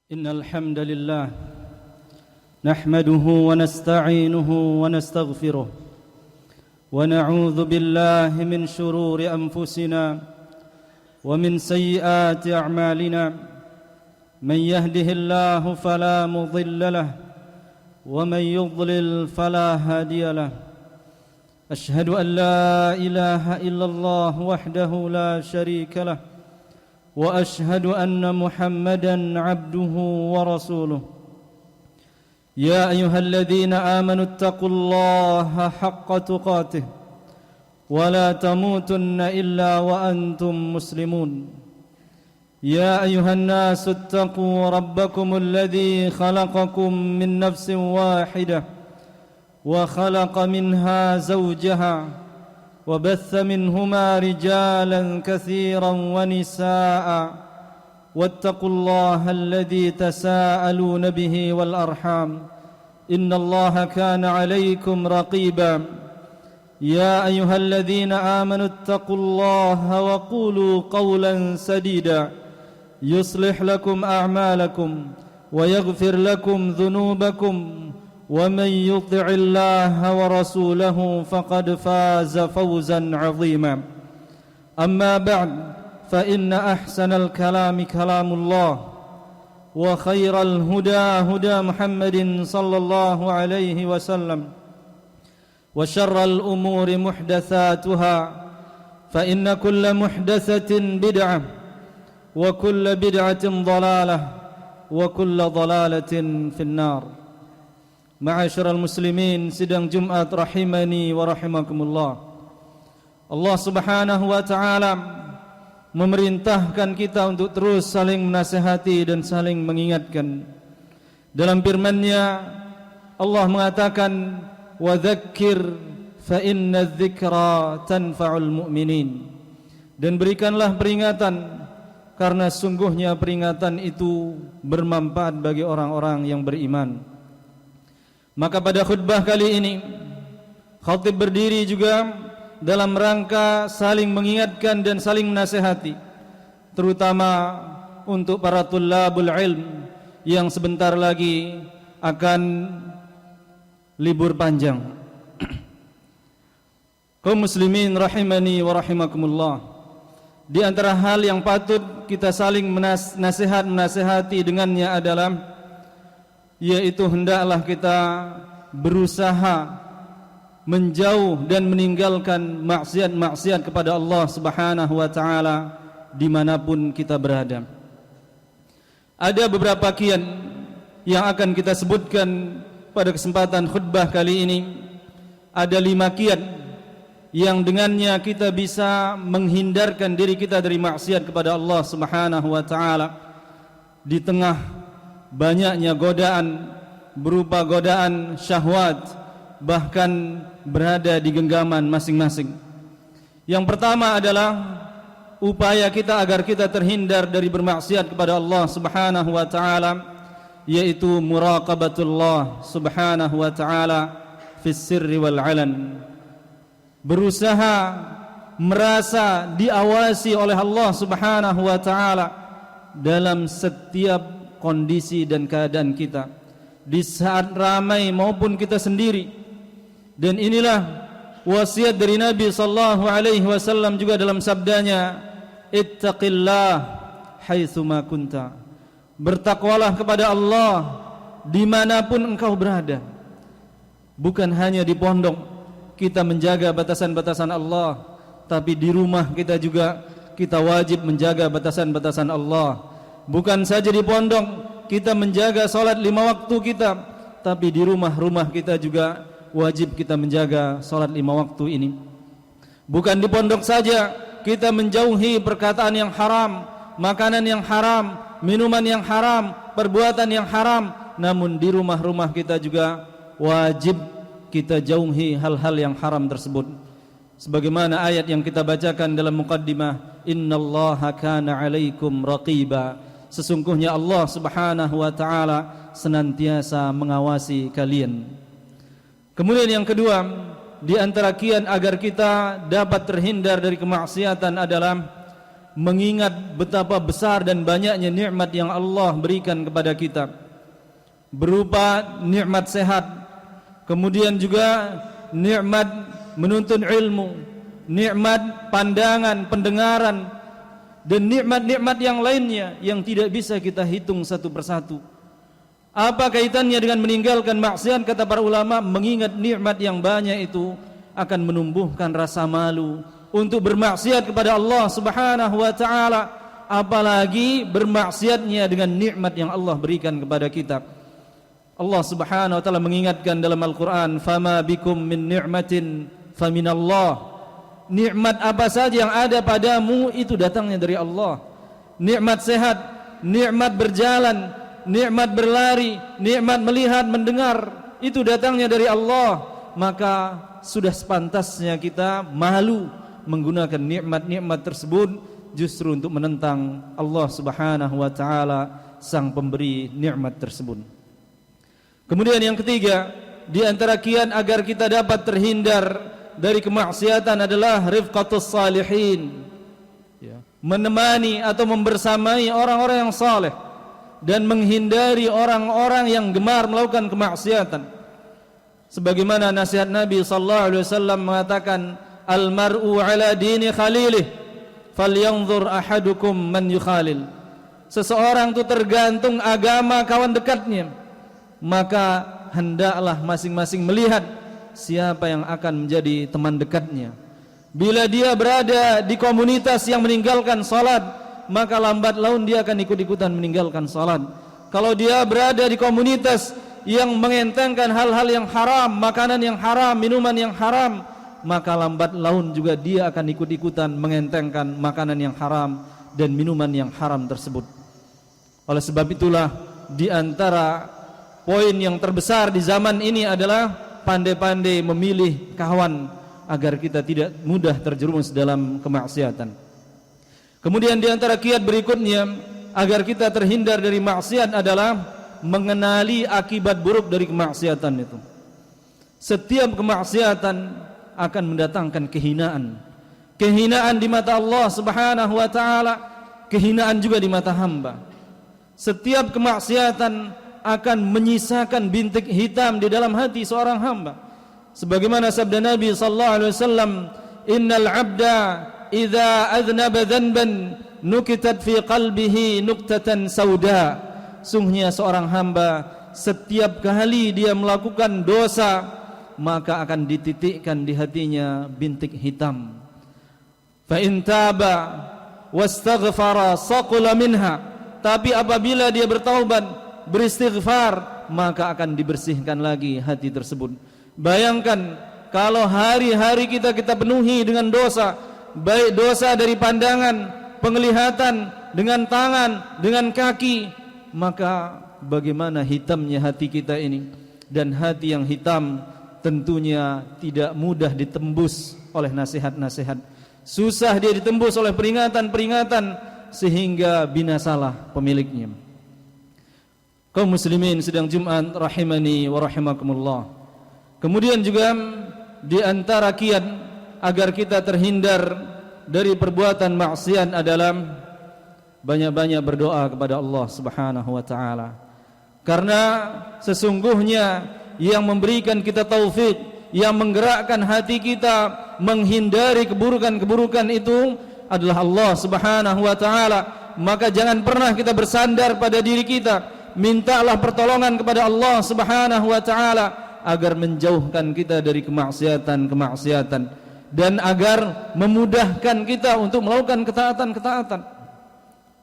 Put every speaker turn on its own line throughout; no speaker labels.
إن الحمد لله نحمده ونستعينه ونستغفره ونعوذ بالله من شرور أنفسنا ومن سيئات أعمالنا من يهده الله فلا مضل له ومن يضلل فلا هادي له أشهد أن لا إله إلا الله وحده لا شريك له وأشهد أن محمدًا عبده ورسوله يا أيها الذين آمنوا اتقوا الله حق تقاته ولا تموتن إلا وأنتم مسلمون يا أيها الناس اتقوا ربكم الذي خلقكم من نفس واحدة وخلق منها زوجها وبث منهما رجالا كثيرا ونساء واتقوا الله الذي تساءلون به والأرحام إن الله كان عليكم رقيبا يا أيها الذين آمنوا اتقوا الله وقولوا قولا سديدا يصلح لكم أعمالكم ويغفر لكم ذنوبكم ومن يطع الله ورسوله فقد فاز فوزا عظيما أما بعد فإن أحسن الكلام كلام الله وخير الهدى هدى محمد صلى الله عليه وسلم وشر الأمور محدثاتها فإن كل محدثة بدعة وكل بدعة ضلالة وكل ضلالة في النار. Ma'asyiral muslimin, sidang Jumat rahimani wa rahimakumullah. Allah Subhanahu wa taala memerintahkan kita untuk terus saling menasihati dan saling mengingatkan. Dalam firman-Nya Allah mengatakan, "Wa dzakkir fa inna dzikra tanfa'ul mu'minin." Dan berikanlah peringatan karena sungguhnya peringatan itu bermanfaat bagi orang-orang yang beriman. Maka pada khutbah kali ini khatib berdiri juga dalam rangka saling mengingatkan dan saling menasihati, terutama untuk para tullabul ilm yang sebentar lagi akan libur panjang. Kaum muslimin rahimani wa rahimakumullah, di antara hal yang patut kita saling menasihati dengannya adalah yaitu hendaklah kita berusaha menjauh dan meninggalkan maksiat-maksiat kepada Allah Subhanahu wa taala dimanapun kita berada. Ada beberapa kiat yang akan kita sebutkan pada kesempatan khutbah kali ini. Ada 5 kiat yang dengannya kita bisa menghindarkan diri kita dari maksiat kepada Allah Subhanahu wa taala di tengah banyaknya godaan berupa godaan syahwat, bahkan berada di genggaman masing-masing. Yang pertama adalah upaya kita agar kita terhindar dari bermaksiat kepada Allah Subhanahu wa taala, yaitu muraqabatullah Subhanahu wa taala fis sirri wal alan. Berusaha merasa diawasi oleh Allah Subhanahu wa taala dalam setiap kondisi dan keadaan kita, di saat ramai maupun kita sendiri. Dan inilah wasiat dari Nabi sallallahu alaihi wasallam juga dalam sabdanya, ittaqillah haitsuma kunta. Bertakwalah kepada Allah dimanapun engkau berada. Bukan hanya di pondok kita menjaga batasan-batasan Allah, tapi di rumah kita juga kita wajib menjaga batasan-batasan Allah. Bukan saja di pondok kita menjaga salat 5 waktu kita, tapi di rumah-rumah kita juga wajib kita menjaga salat 5 waktu ini. Bukan di pondok saja kita menjauhi perkataan yang haram, makanan yang haram, minuman yang haram, perbuatan yang haram, namun di rumah-rumah kita juga wajib kita jauhi hal-hal yang haram tersebut. Sebagaimana ayat yang kita bacakan dalam muqaddimah, innallaha kana 'alaikum raqiba. Sesungguhnya Allah Subhanahu wa taala senantiasa mengawasi kalian. Kemudian yang kedua, di antara kiat agar kita dapat terhindar dari kemaksiatan adalah mengingat betapa besar dan banyaknya nikmat yang Allah berikan kepada kita, berupa nikmat sehat, kemudian juga nikmat menuntut ilmu, nikmat pandangan, pendengaran, dan nikmat-nikmat yang lainnya yang tidak bisa kita hitung satu persatu. Apa kaitannya dengan meninggalkan maksiat? Kata para ulama, mengingat nikmat yang banyak itu akan menumbuhkan rasa malu untuk bermaksiat kepada Allah Subhanahu wa taala, apalagi bermaksiatnya dengan nikmat yang Allah berikan kepada kita. Allah Subhanahu wa taala mengingatkan dalam Al-Qur'an, "Fama bikum min ni'matin faminallah." Nikmat apa saja yang ada padamu itu datangnya dari Allah. Nikmat sehat, nikmat berjalan, nikmat berlari, nikmat melihat, mendengar, itu datangnya dari Allah. Maka sudah sepantasnya kita malu menggunakan nikmat-nikmat tersebut justru untuk menentang Allah Subhanahu wa taala, sang pemberi nikmat tersebut. Kemudian yang ketiga, di antara kiat agar kita dapat terhindar dari kemaksiatan adalah rifqatus salihin, menemani atau membersamai orang-orang yang saleh dan menghindari orang-orang yang gemar melakukan kemaksiatan. Sebagaimana nasihat Nabi sallallahu alaihi wasallam mengatakan, "Al-mar'u 'ala dini khalilih, falyanzur ahadukum man yukhalil." Seseorang itu tergantung agama kawan dekatnya, maka hendaklah masing-masing melihat siapa yang akan menjadi teman dekatnya. Bila dia berada di komunitas yang meninggalkan salat, maka lambat laun dia akan ikut-ikutan meninggalkan salat. Kalau dia berada di komunitas yang mengentengkan hal-hal yang haram, makanan yang haram, minuman yang haram, maka lambat laun juga dia akan ikut-ikutan mengentengkan makanan yang haram dan minuman yang haram tersebut. Oleh sebab itulah, di antara poin yang terbesar di zaman ini adalah pandai-pandai memilih kawan agar kita tidak mudah terjerumus dalam kemaksiatan. Kemudian di antara kiat berikutnya agar kita terhindar dari maksiat adalah mengenali akibat buruk dari kemaksiatan itu. Setiap kemaksiatan akan mendatangkan kehinaan. Kehinaan di mata Allah Subhanahu wa taala, kehinaan juga di mata hamba. Setiap kemaksiatan akan menyisakan bintik hitam di dalam hati seorang hamba. Sebagaimana sabda Nabi sallallahu alaihi wasallam, "Innal 'abda idza adznaba dhanban nukitat fi qalbihi nuqtatan sauda." Sungguhnya seorang hamba setiap kali dia melakukan dosa, maka akan dititikkan di hatinya bintik hitam. Fa in taba wastaghfara saqula minha. Tapi apabila dia bertaubat, beristighfar, maka akan dibersihkan lagi hati tersebut. Bayangkan kalau hari-hari kita penuhi dengan dosa, baik dosa dari pandangan, penglihatan, dengan tangan, dengan kaki, maka bagaimana hitamnya hati kita ini. Dan hati yang hitam tentunya tidak mudah ditembus oleh nasihat-nasihat. Susah dia ditembus oleh peringatan-peringatan, sehingga binasalah pemiliknya. Kaum muslimin sedang Jumat rahimani wa rahimakumullah. Kemudian juga di antara kiat agar kita terhindar dari perbuatan maksiat adalah banyak-banyak berdoa kepada Allah Subhanahu wa taala. Karena sesungguhnya yang memberikan kita taufik, yang menggerakkan hati kita menghindari keburukan-keburukan itu adalah Allah Subhanahu wa taala. Maka jangan pernah kita bersandar pada diri kita. Mintalah pertolongan kepada Allah Subhanahu wa taala agar menjauhkan kita dari kemaksiatan-kemaksiatan dan agar memudahkan kita untuk melakukan ketaatan-ketaatan.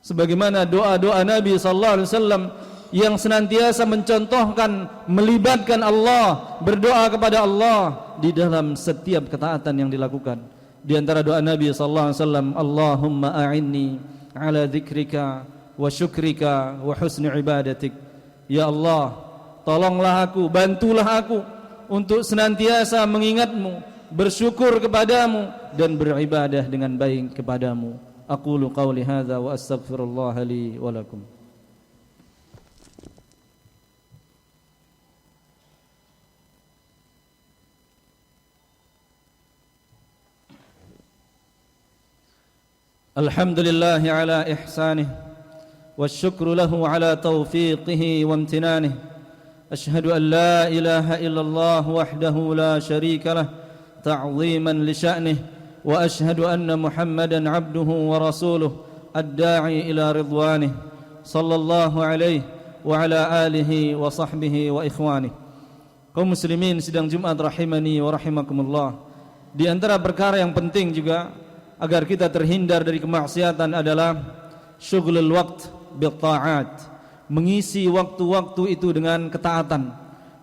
Sebagaimana doa-doa Nabi sallallahu alaihi wasallam yang senantiasa mencontohkan melibatkan Allah, berdoa kepada Allah di dalam setiap ketaatan yang dilakukan. Di antara doa Nabi sallallahu alaihi wasallam, Allahumma a'inni ala dzikrika wa syukrika wa husni ibadatik. Ya Allah, tolonglah aku, bantulah aku untuk senantiasa mengingatmu, bersyukur kepadamu dan beribadah dengan baik kepadamu. Aqulu qawli hadza wa astaghfirullah li wa lakum. Alhamdulillah ala ihsanih, والشكر له على توفيقه وامتنانه. أشهد أن لا إله إلا الله وحده لا شريك له تعظيما لشأنه، وأشهد أن محمدا عبده ورسوله الداعي إلى رضوانه، صلى الله عليه وعلى آله وصحبه وإخوانه. Kaum muslimin sidang Jumat rahimani wa rahimakumullah. Di antara perkara yang penting juga agar kita terhindar dari kemaksiatan adalah syughlul waqt bil ta'at, mengisi waktu-waktu itu dengan ketaatan,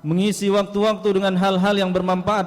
mengisi waktu-waktu dengan hal-hal yang bermanfaat.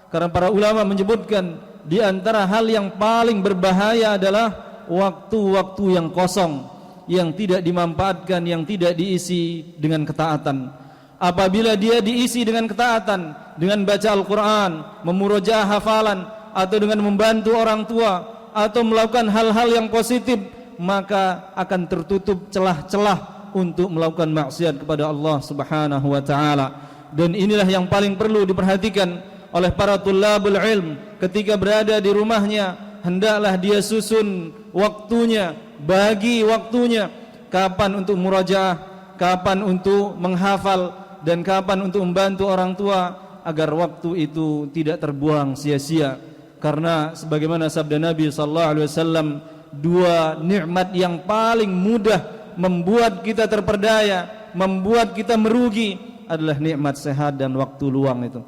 Karena para ulama menyebutkan di antara hal yang paling berbahaya adalah waktu-waktu yang kosong, yang tidak dimanfaatkan, yang tidak diisi dengan ketaatan. Apabila dia diisi dengan ketaatan, dengan baca Al-Quran, memurojaah hafalan, atau dengan membantu orang tua, atau melakukan hal-hal yang positif, maka akan tertutup celah-celah untuk melakukan maksiat kepada Allah Subhanahu wa taala. Dan inilah yang paling perlu diperhatikan oleh para tullabul ilm ketika berada di rumahnya. Hendaklah dia susun waktunya, bagi waktunya kapan untuk murajaah, kapan untuk menghafal, dan kapan untuk membantu orang tua, agar waktu itu tidak terbuang sia-sia. Karena sebagaimana sabda Nabi sallallahu alaihi wasallam, dua nikmat yang paling mudah membuat kita terperdaya, membuat kita merugi adalah nikmat sehat dan waktu luang itu.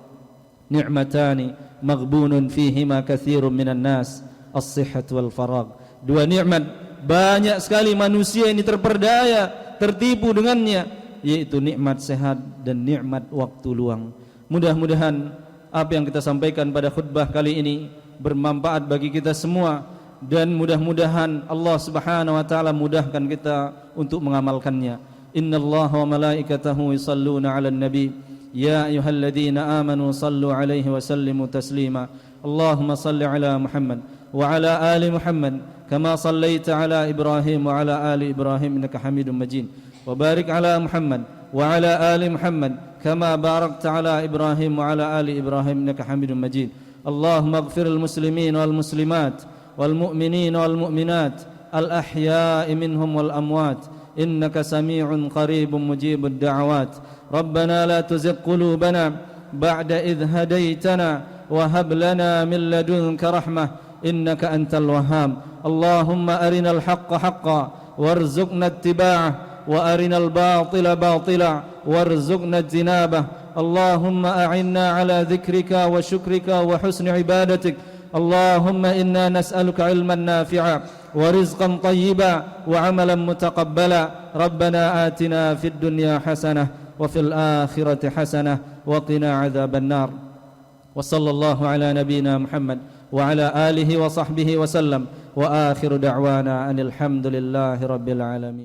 Ni'matani maghbunun fihima katsirun minan nas, as-sihhat wal faragh. Dua nikmat banyak sekali manusia ini terperdaya, tertipu dengannya, yaitu nikmat sehat dan nikmat waktu luang. Mudah-mudahan apa yang kita sampaikan pada khutbah kali ini bermanfaat bagi kita semua, dan mudah-mudahan Allah Subhanahu wa taala mudahkan kita untuk mengamalkannya. Innallaha wa malaikatahu yusalluna 'alan nabi ya ayyuhalladzina amanu sallu 'alaihi wa sallimu taslima. Allahumma salli 'ala Muhammad wa 'ala ali Muhammad kama sallaita 'ala Ibrahim wa 'ala ali Ibrahim innaka Hamidum Majid. Wa barik 'ala Muhammad wa 'ala ali Muhammad kama barakta 'ala Ibrahim wa 'ala ali Ibrahim innaka Hamidum Majid. Allahumma ighfiril muslimin wal muslimat والمؤمنين والمؤمنات الأحياء منهم والأموات إنك سميع قريب مجيب الدعوات. ربنا لا تزغ قلوبنا بعد إذ هديتنا وهب لنا من لدنك رحمة إنك أنت الوهاب. اللهم أرنا الحق حقا وارزقنا اتباعه وأرنا الباطل باطلا وارزقنا اجتنابه. اللهم أعنا على ذكرك وشكرك وحسن عبادتك. اللهم إنا نسألك علما نافعا ورزقا طيبا وعملا متقبلا. ربنا آتنا في الدنيا حسنة وفي الآخرة حسنة وقنا عذاب النار. وصلى الله على نبينا محمد وعلى آله وصحبه وسلم. وآخر دعوانا أن الحمد لله رب العالمين.